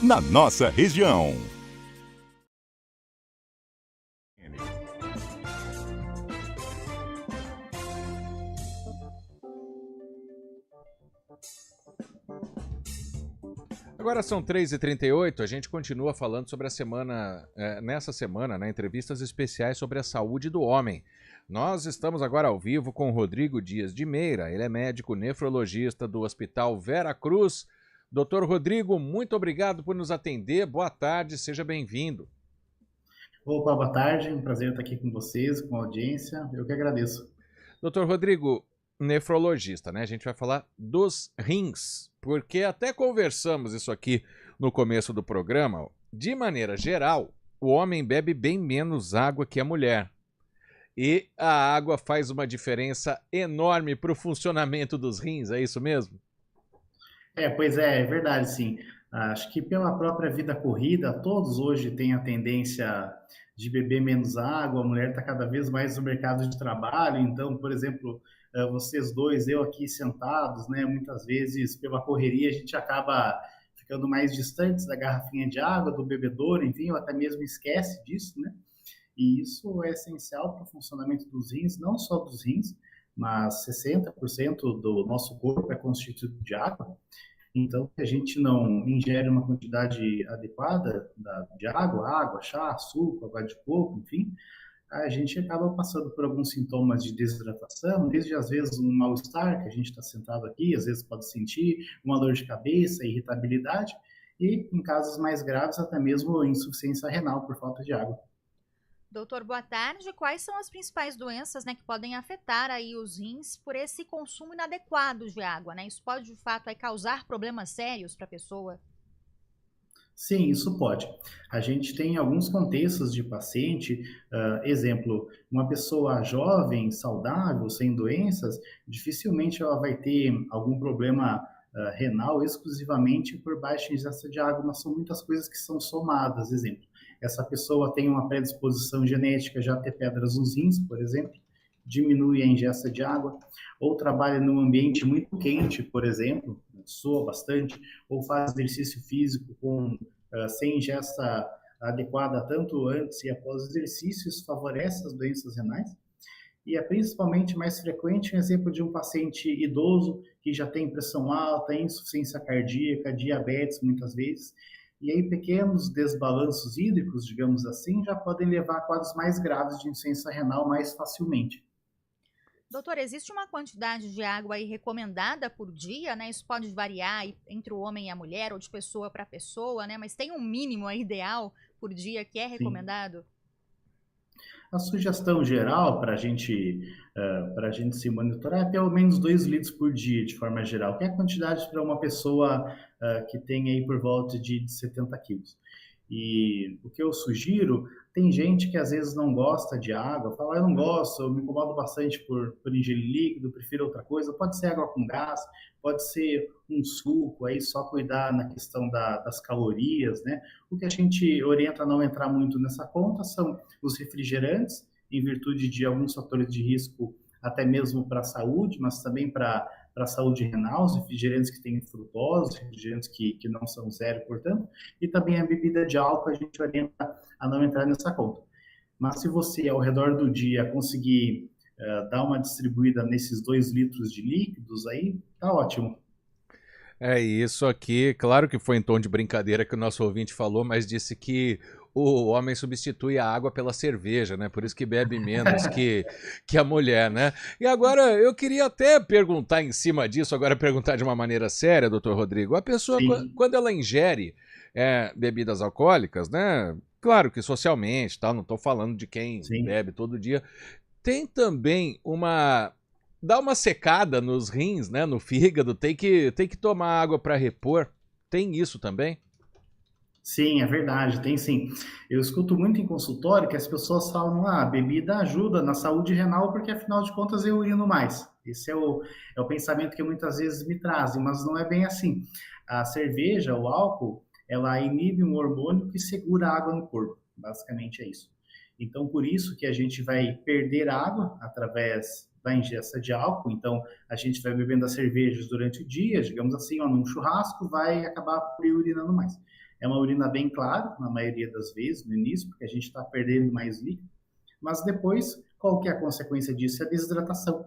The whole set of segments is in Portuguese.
na nossa região. Agora são 3h38, a gente continua falando sobre a semana, nessa semana, entrevistas especiais sobre a saúde do homem. Nós estamos agora ao vivo com o Rodrigo Dias de Meira, ele é médico nefrologista do Hospital Vera Cruz. Doutor Rodrigo, muito obrigado por nos atender, boa tarde, seja bem-vindo. Opa, boa tarde, um prazer estar aqui com vocês, com a audiência, eu que agradeço. Doutor Rodrigo, nefrologista, né? A gente vai falar dos rins, porque até conversamos isso aqui no começo do programa. De maneira geral, o homem bebe bem menos água que a mulher. E a água faz uma diferença enorme para o funcionamento dos rins, é isso mesmo? Pois é verdade, sim. Acho que pela própria vida corrida, todos hoje têm a tendência de beber menos água, a mulher está cada vez mais no mercado de trabalho, então, por exemplo, vocês dois, eu aqui sentados, né, muitas vezes pela correria a gente acaba ficando mais distantes da garrafinha de água, do bebedouro, enfim, ou até mesmo esquece disso, né? E isso é essencial para o funcionamento dos rins, não só dos rins, mas 60% do nosso corpo é constituído de água. Então, se a gente não ingere uma quantidade adequada de água, chá, suco, água de coco, enfim, a gente acaba passando por alguns sintomas de desidratação, desde às vezes um mal-estar, que a gente está sentado aqui, às vezes pode sentir uma dor de cabeça, irritabilidade, e em casos mais graves, até mesmo insuficiência renal por falta de água. Doutor, boa tarde. Quais são as principais doenças, que podem afetar aí os rins por esse consumo inadequado de água, né? Isso pode, de fato, aí, causar problemas sérios para a pessoa? Sim, isso pode. A gente tem alguns contextos de paciente, exemplo, uma pessoa jovem, saudável, sem doenças, dificilmente ela vai ter algum problema renal exclusivamente por baixa ingesta de água, mas são muitas coisas que são somadas. Exemplo, essa pessoa tem uma predisposição genética já a ter pedras nos rins, por exemplo, diminui a ingesta de água, ou trabalha num ambiente muito quente, por exemplo, soa bastante, ou faz exercício físico sem ingesta adequada tanto antes e após o exercício, isso favorece as doenças renais. E é principalmente mais frequente um exemplo de um paciente idoso que já tem pressão alta, insuficiência cardíaca, diabetes muitas vezes, e aí pequenos desbalanços hídricos, digamos assim, já podem levar a quadros mais graves de insuficiência renal mais facilmente. Doutor, existe uma quantidade de água aí recomendada por dia, né? Isso pode variar aí entre o homem e a mulher ou de pessoa para pessoa, né? Mas tem um mínimo aí ideal por dia que é Sim. recomendado? A sugestão geral para a gente se monitorar é pelo menos 2 litros por dia, de forma geral, que é a quantidade para uma pessoa que tem aí por volta de 70 quilos. E o que eu sugiro, tem gente que às vezes não gosta de água, fala, eu não gosto, eu me incomodo bastante por ingerir líquido, prefiro outra coisa. Pode ser água com gás, pode ser um suco, aí só cuidar na questão das calorias, né? O que a gente orienta a não entrar muito nessa conta são os refrigerantes, em virtude de alguns fatores de risco, até mesmo para a saúde, mas também para a saúde renal, os refrigerantes que têm frutose, refrigerantes que não são zero, portanto, e também a bebida de álcool a gente orienta a não entrar nessa conta. Mas se você, ao redor do dia, conseguir dar uma distribuída nesses 2 litros de líquidos, aí tá ótimo. É isso aqui, claro que foi em tom de brincadeira que o nosso ouvinte falou, mas disse que o homem substitui a água pela cerveja, né? Por isso que bebe menos que a mulher, né? E agora eu queria até perguntar em cima disso, agora perguntar de uma maneira séria, doutor Rodrigo. A pessoa, Sim, quando ela ingere bebidas alcoólicas, né? Claro que socialmente, tá? Não estou falando de quem sim. bebe todo dia. Tem também dá uma secada nos rins, né, no fígado, tem que tomar água para repor. Tem isso também? Sim, é verdade, tem sim. Eu escuto muito em consultório que as pessoas falam, a bebida ajuda na saúde renal porque afinal de contas eu urino mais. Esse é o pensamento que muitas vezes me trazem, mas não é bem assim. A cerveja, o álcool, ela inibe um hormônio que segura a água no corpo. Basicamente é isso. Então, por isso que a gente vai perder água através da ingesta de álcool. Então, a gente vai bebendo as cervejas durante o dia, digamos assim, ó, num churrasco, vai acabar urinando mais. É uma urina bem clara, na maioria das vezes, no início, porque a gente está perdendo mais líquido, mas depois, qual que é a consequência disso? É a desidratação.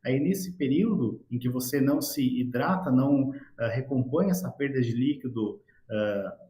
Aí, nesse período em que você não se hidrata, não recompõe essa perda de líquido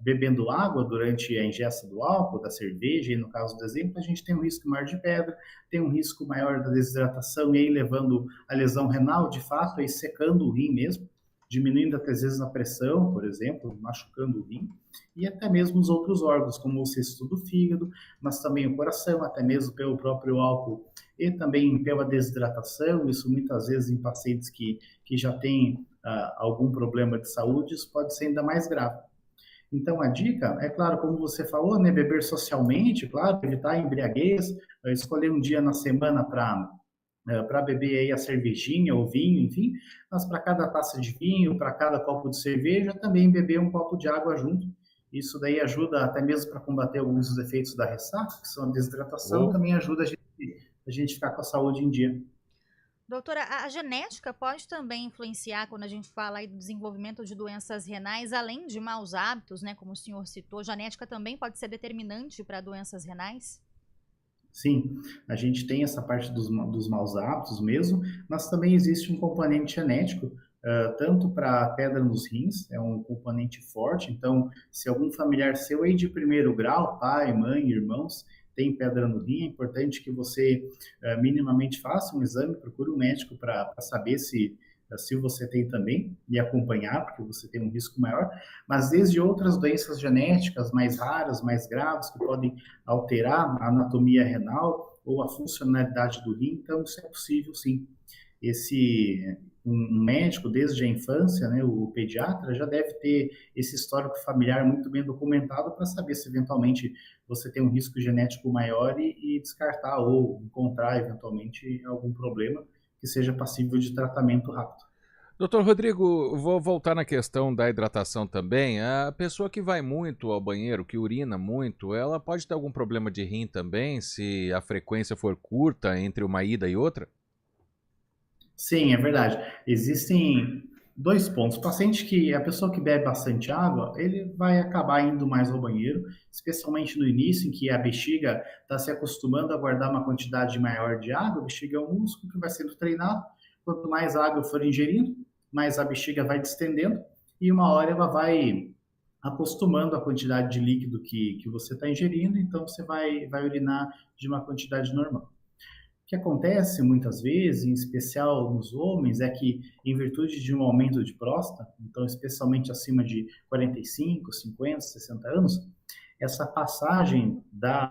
bebendo água durante a ingesta do álcool, da cerveja, e no caso do exemplo, a gente tem um risco maior de pedra, tem um risco maior da desidratação, e aí levando a lesão renal, de fato, aí secando o rim mesmo, diminuindo até às vezes a pressão, por exemplo, machucando o rim, e até mesmo os outros órgãos, como o cisto do fígado, mas também o coração, até mesmo pelo próprio álcool, e também pela desidratação, isso muitas vezes em pacientes que já têm algum problema de saúde, isso pode ser ainda mais grave. Então, a dica é, claro, como você falou, né, beber socialmente, claro, evitar a embriaguez, escolher um dia na semana para beber aí a cervejinha ou vinho, enfim, mas para cada taça de vinho, para cada copo de cerveja, também beber um copo de água junto. Isso daí ajuda até mesmo para combater alguns dos efeitos da ressaca, que são a desidratação, também ajuda a gente ficar com a saúde em dia. Doutora, a genética pode também influenciar quando a gente fala aí do desenvolvimento de doenças renais, além de maus hábitos, né, como o senhor citou, a genética também pode ser determinante para doenças renais? Sim, a gente tem essa parte dos maus hábitos mesmo, mas também existe um componente genético, tanto para pedra nos rins, é um componente forte, então, se algum familiar seu aí de primeiro grau, pai, mãe, irmãos, tem pedra no rim, é importante que você minimamente faça um exame, procure um médico para saber se você tem também, e acompanhar, porque você tem um risco maior, mas desde outras doenças genéticas mais raras, mais graves, que podem alterar a anatomia renal ou a funcionalidade do rim, então isso é possível sim. Um médico, desde a infância, né, o pediatra, já deve ter esse histórico familiar muito bem documentado para saber se eventualmente você tem um risco genético maior e descartar ou encontrar eventualmente algum problema que seja passível de tratamento rápido. Doutor Rodrigo, vou voltar na questão da hidratação também. A pessoa que vai muito ao banheiro, que urina muito, ela pode ter algum problema de rim também, se a frequência for curta entre uma ida e outra? Sim, é verdade. Existem dois pontos. A pessoa que bebe bastante água, ele vai acabar indo mais ao banheiro, especialmente no início, em que a bexiga está se acostumando a guardar uma quantidade maior de água. A bexiga é um músculo que vai sendo treinado. Quanto mais água for ingerindo, mais a bexiga vai distendendo e uma hora ela vai acostumando a quantidade de líquido que você está ingerindo, então você vai urinar de uma quantidade normal. O que acontece muitas vezes, em especial nos homens, é que em virtude de um aumento de próstata, então especialmente acima de 45, 50, 60 anos, essa passagem da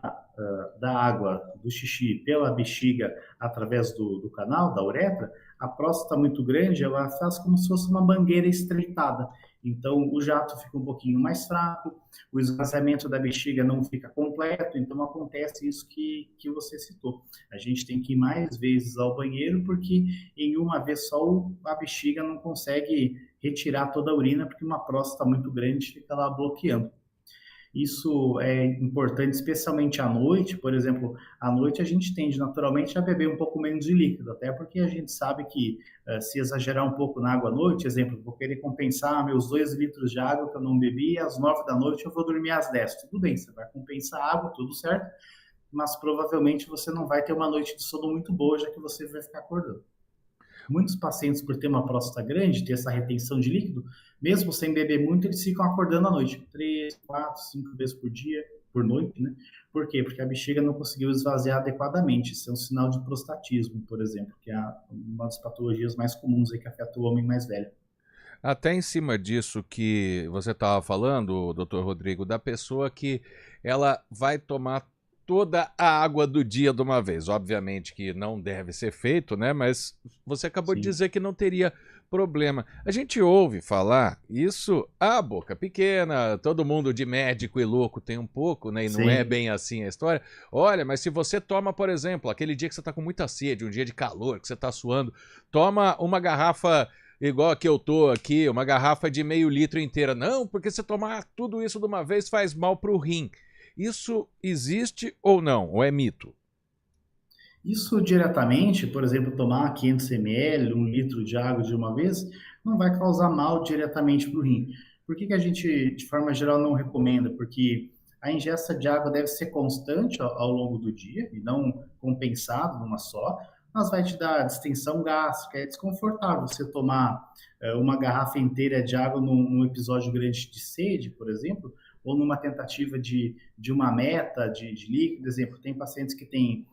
água do xixi pela bexiga através do canal, da uretra, a próstata muito grande, ela faz como se fosse uma mangueira estreitada. Então, o jato fica um pouquinho mais fraco, o esvaziamento da bexiga não fica completo, então acontece isso que você citou. A gente tem que ir mais vezes ao banheiro, porque em uma vez só a bexiga não consegue retirar toda a urina, porque uma próstata muito grande fica lá bloqueando. Isso é importante, especialmente à noite. Por exemplo, à noite a gente tende naturalmente a beber um pouco menos de líquido, até porque a gente sabe que se exagerar um pouco na água à noite, exemplo, vou querer compensar meus 2 litros de água que eu não bebi, às 9 da noite eu vou dormir às 10. Tudo bem, você vai compensar a água, tudo certo, mas provavelmente você não vai ter uma noite de sono muito boa, já que você vai ficar acordando. Muitos pacientes, por ter uma próstata grande, ter essa retenção de líquido, mesmo sem beber muito, eles ficam acordando à noite, 3, 4, 5 vezes por dia, por noite, né? Por quê? Porque a bexiga não conseguiu esvaziar adequadamente. Isso é um sinal de prostatismo, por exemplo, que é uma das patologias mais comuns aí que afeta o homem mais velho. Até em cima disso que você estava falando, doutor Rodrigo, da pessoa que ela vai tomar toda a água do dia de uma vez. Obviamente que não deve ser feito, né? Mas você acabou de Sim. dizer que não teria problema. A gente ouve falar isso a boca pequena, todo mundo de médico e louco tem um pouco, né? E não é Sim. bem assim a história. Olha, mas se você toma, por exemplo, aquele dia que você está com muita sede, um dia de calor, que você está suando, toma uma garrafa igual a que eu tô aqui, uma garrafa de meio litro inteira. Não, porque você tomar tudo isso de uma vez faz mal para o rim. Isso existe ou não? Ou é mito? Isso diretamente, por exemplo, tomar 500 ml, 1 litro de água de uma vez, não vai causar mal diretamente para o rim. Por que a gente, de forma geral, não recomenda? Porque a ingesta de água deve ser constante ao longo do dia e não compensado numa só, mas vai te dar distensão gástrica, é desconfortável você tomar uma garrafa inteira de água num episódio grande de sede, por exemplo, ou numa tentativa de uma meta de líquido. Por exemplo, tem pacientes que têm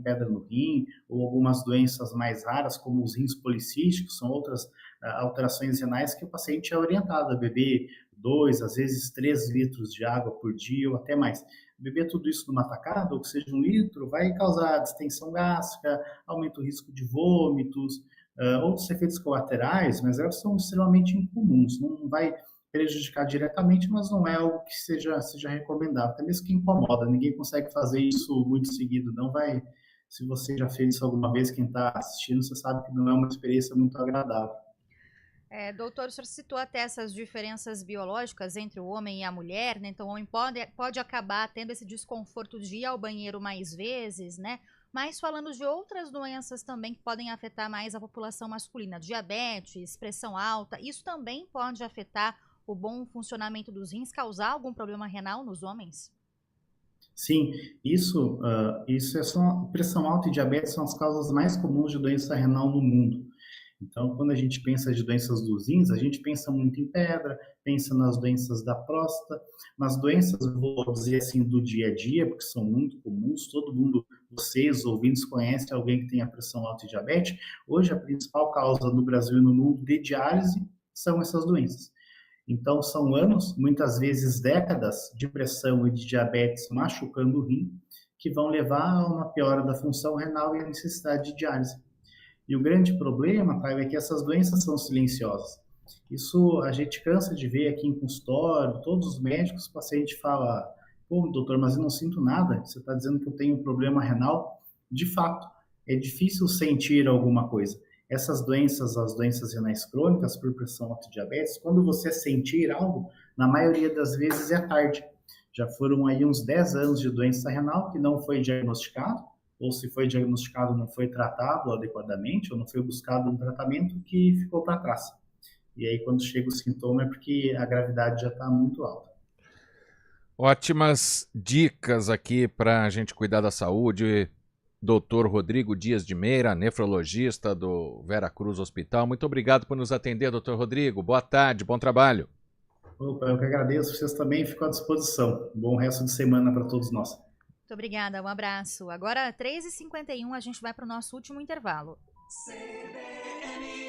pedra no rim, ou algumas doenças mais raras, como os rins policísticos, são outras alterações renais que o paciente é orientado a beber 2, às vezes 3 litros de água por dia ou até mais. Beber tudo isso numa tacada, ou que seja 1 litro, vai causar distensão gástrica, aumenta o risco de vômitos, outros efeitos colaterais, mas elas são extremamente incomuns. Não vai prejudicar diretamente, mas não é algo que seja recomendável, até mesmo que incomoda. Ninguém consegue fazer isso muito seguido, não vai. Se você já fez isso alguma vez, quem está assistindo, você sabe que não é uma experiência muito agradável. Doutor, o senhor citou até essas diferenças biológicas entre o homem e a mulher, né? Então o homem pode acabar tendo esse desconforto de ir ao banheiro mais vezes, né? Mas falando de outras doenças também que podem afetar mais a população masculina, diabetes, pressão alta, isso também pode afetar o bom funcionamento dos rins, causar algum problema renal nos homens? Sim, isso é só pressão alta e diabetes são as causas mais comuns de doença renal no mundo. Então, quando a gente pensa de doenças dos rins, a gente pensa muito em pedra, pensa nas doenças da próstata, mas doenças, vou dizer assim, do dia a dia, porque são muito comuns, todo mundo, vocês, ouvintes, conhecem alguém que tenha pressão alta e diabetes. Hoje, a principal causa no Brasil e no mundo de diálise são essas doenças. Então, são anos, muitas vezes décadas, de pressão e de diabetes machucando o rim, que vão levar a uma piora da função renal e a necessidade de diálise. E o grande problema, Caio, é que essas doenças são silenciosas. Isso a gente cansa de ver aqui em consultório, todos os médicos, o paciente fala, pô, doutor, mas eu não sinto nada, você está dizendo que eu tenho um problema renal? De fato, é difícil sentir alguma coisa. Essas doenças, as doenças renais crônicas, por pressão alta e diabetes, quando você sentir algo, na maioria das vezes é tarde. Já foram aí uns 10 anos de doença renal que não foi diagnosticado, ou se foi diagnosticado não foi tratado adequadamente, ou não foi buscado um tratamento que ficou para trás. E aí quando chega o sintoma é porque a gravidade já está muito alta. Ótimas dicas aqui para a gente cuidar da saúde. Dr. Rodrigo Dias de Meira, nefrologista do Vera Cruz Hospital. Muito obrigado por nos atender, Dr. Rodrigo. Boa tarde, bom trabalho. Opa, eu que agradeço, vocês também ficam à disposição. Bom resto de semana para todos nós. Muito obrigada, um abraço. Agora, 3h51, a gente vai para o nosso último intervalo. CBN